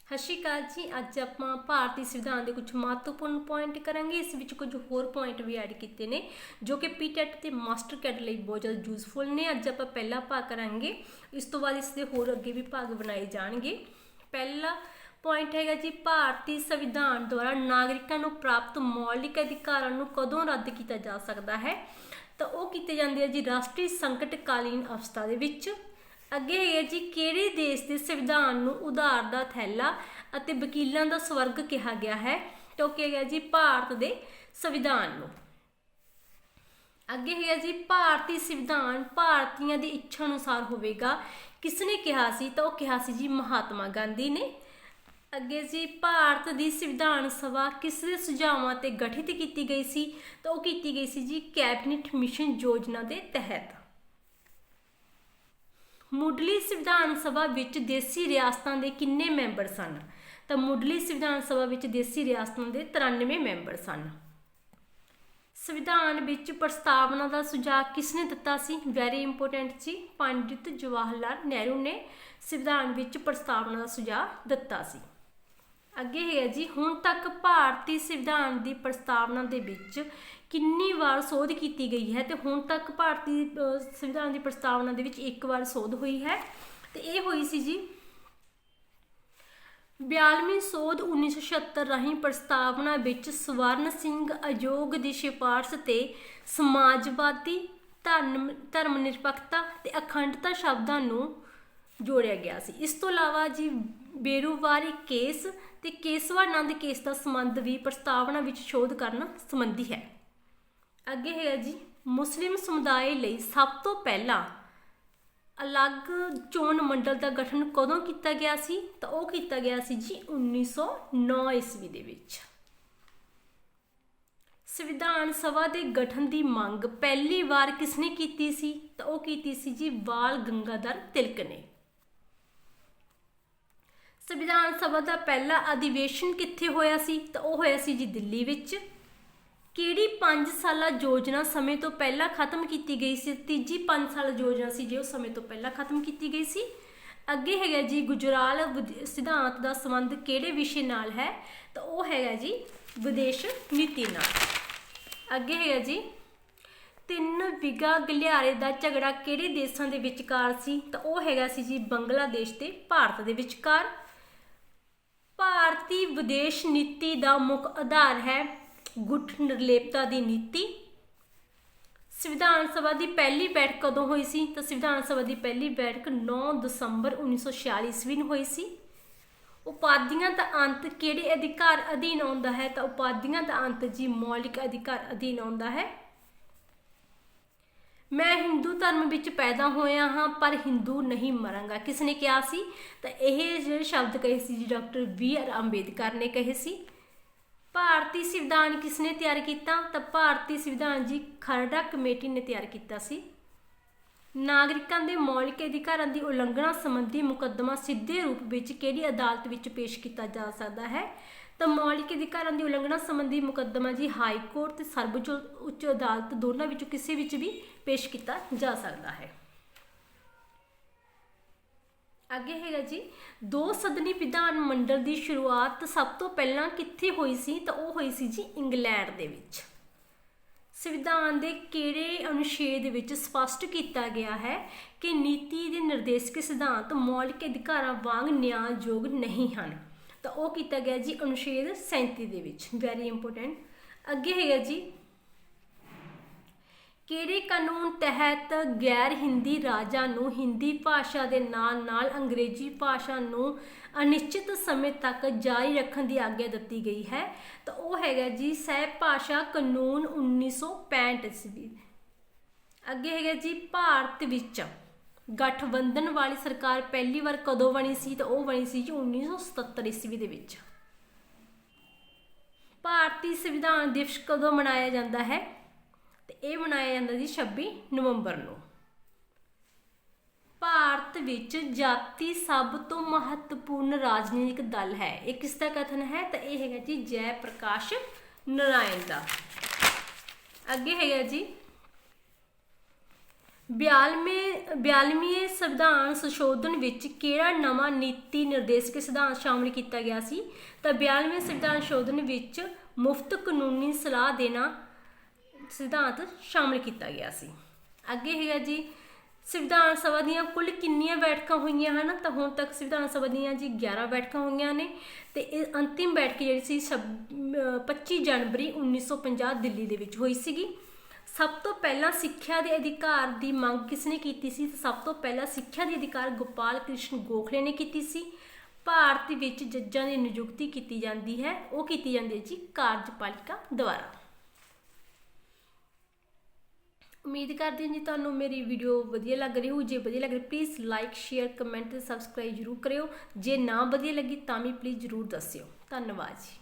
सत श्री अकाल जी। अज आप भारतीय संविधान के कुछ महत्वपूर्ण पॉइंट करांगे। इस विच कुछ होर पॉइंट भी ऐड किए ने जो कि पीटैट ते मास्टर कैड लई बहुत ज़्यादा यूजफुल ने। अज आप पहला भाग करांगे, इस तो बाद इसके होर अगे भी भाग बनाए जाएंगे। पहला पॉइंट है जी, भारतीय संविधान द्वारा नागरिकों को प्राप्त मौलिक अधिकारों को कदों रद्द किया जा सकता है, तो वो कीते जांदे है जी राष्ट्रीय संकटकालीन अवस्था दे विच। अगे है जी, किहड़े देश के संविधान नूं उधार दा थैला अते वकीलों का स्वर्ग कहा गया है, तो क्या गया जी भारत के संविधान नूं। अगे है जी, भारतीय संविधान भारतीयों की इच्छा अनुसार होवेगा, किसने कहा सी, तो कहा सी जी महात्मा गांधी ने। अगे जी, भारत की संविधान सभा किस सुझावां ते गठित की गई सी, तो वो की गई सी जी कैबिनेट मिशन योजना के तहत। मुढ़ली संविधान सभा विच देसी रियासतां दे किन्ने मैंबर सन, तो मुढ़ली संविधान सभा विच देसी रियासतां दे 93 मैंबर सन। संविधान विच प्रस्तावना का सुझाव किसने दिता सी, वैरी इंपोर्टेंट जी, पंडित जवाहर लाल नेहरू ने संविधान विच प्रस्तावना का सुझाव दिता सी। अगे है जी, हुण तक भारतीय संविधान की प्रस्तावना दे विच कितनी बार सोध की गई है, तो हुण तक भारतीय संविधान की प्रस्तावना दे विच एक बार सोध हुई है, तो ये हुई सी जी 42वीं सोध 1976 राही प्रस्तावना विच स्वर्ण सिंह आयोग की सिफारिश ते समाजवादी धर्मनिरपक्षता ते अखंडता शब्दां नूं जोड़िया गया सी। इस तो इलावा जी बेरूवारी केस ते केसवानंद केस का संबंध भी प्रस्तावना विच शोध करना संबंधी है। अगे है जी, मुस्लिम समुदाय लई सब तो पहला अलग चोण मंडल का गठन कदों किया गया सी, तो वो किया गया सी जी 1909 ईस्वी दे विच। संविधान सभा के गठन की मांग पहली बार किसने की सी, तो वो की सी जी बाल गंगाधर तिलक ने। संविधान सभा का पहला अधिवेशन कित्थे होया सी, तो वो होया सी जी दिल्ली विच। किहड़ी 5 साला योजना समय तो पहला खत्म की गई सी, तीजी 5 साल योजना सी जो समय तो पहला खत्म की गई सी। अगे है जी, गुजराल सिद्धांत का संबंध किहड़े विषय नाल है, तो वो है जी विदेश नीति नाल। अगे है जी, 3 बिगा गलियारे का झगड़ा किहड़े देशों के विचकार सी, तो वो है सी जी बांग्लादेश ते भारत के विचकार। भारतीय विदेश नीति का मुख्य आधार है गुट निर्लेपता की नीति। संविधान सभा की पहली बैठक कदों हुई सी, तो संविधान सभा की पहली बैठक 9 दिसंबर 1946 ईस्वी में हुई सी। उपाधियां का अंत किहड़े अधिकार अधीन आउंदा है, तो उपाधियां का अंत जी मौलिक अधिकार अधीन आउंदा है। मैं हिंदू धर्म विच पैदा होया हाँ पर हिंदू नहीं मरांगा, किसने कहा सी, तो यह शब्द कहे सी जी डॉक्टर BR अंबेडकर ने कहे सी। भारतीय संविधान किसने तैयार किया, तो भारतीय संविधान जी खरड़ा कमेटी ने तैयार किया सी। नागरिकों के मौलिक अधिकारों की उलंघना संबंधी मुकदमा सीधे रूप में किहड़ी अदालत विच पेश किया जा सकता है, तो मौलिक अधिकारों की उलंघना संबंधी मुकदमा जी हाई कोर्ट ते सर्वोच्च उच्च अदालत दोनों विचों किसी विच भी पेश किया जा सकता है। अगे है जी, 2 सदनी विधान मंडल की शुरुआत सब तो पहला कित्थे हुई सी, तो वो हुई सी जी इंग्लैंड दे विच। संविधान के किहड़े अनुच्छेद विच स्पष्ट किया गया है कि नीति के निर्देशक सिद्धांत मौलिक अधिकारों वांग न्याययोग नहीं हैं, तो वो किया गया जी अनुच्छेद 37 दे विच, वैरी इंपोर्टेंट। अगे है जी, किहड़े कानून तहत गैर हिंदी राजां नूं हिंदी भाषा के नाल नाल अंग्रेजी भाषा नूं अनिश्चित समय तक जारी रखने की आग्ञा दी गई है, तो वो है जी सहभाषा कानून 1965 ईस्वी। अगे है जी, भारत विच गठबंधन वाली सरकार पहली बार कदों बनी सी, तो वो बनी सी जी 1977 ईस्वी दे विच। भारतीय संविधान दिवस कदों मनाया जाता है, तो यह मनाया जाता जी 26 नवंबर नूं। भारत विच जाति सब तो महत्वपूर्ण राजनीतिक दल है, ये किसका कथन है, तो यह है जी जयप्रकाश नारायण का। अगे है जी, 42वें संविधान संशोधन विच किहड़ा नवां नीति निर्देशक सिद्धांत शामिल किया गया सी? तो 42वें संविधान संशोधन विच मुफ्त कानूनी सलाह देना सिद्धांत शामिल किया गया सी। अगे है जी संविधान सभा दीयां कुल किन्नियां बैठकां होईयां हन? तो हुण तक संविधान सभा दीयां जी 11 बैठकां होईयां ने ते अंतिम बैठक जिहड़ी सी 25 जनवरी 1950 दिल्ली दे विच होई सीगी। सब तो पहला सिक्ख्या के अधिकार की मंग किसने की सी? सब तो पहला सिक्ख्या के अधिकार गोपाल कृष्ण गोखले ने की सी। भारत विच जज्जां की नियुक्ति की जाती है, वो की जाती है जी कार्यपालिका द्वारा। उम्मीद करती हूँ जी तुहानूं मेरी वीडियो वधिया लग रही हो। जे वधिया लग रही प्लीज़ लाइक शेयर कमेंट ते सबसक्राइब जरूर करियो। जे ना वधिया लगी तां भी प्लीज़ जरूर दस्सिओ। धन्नवाद जी।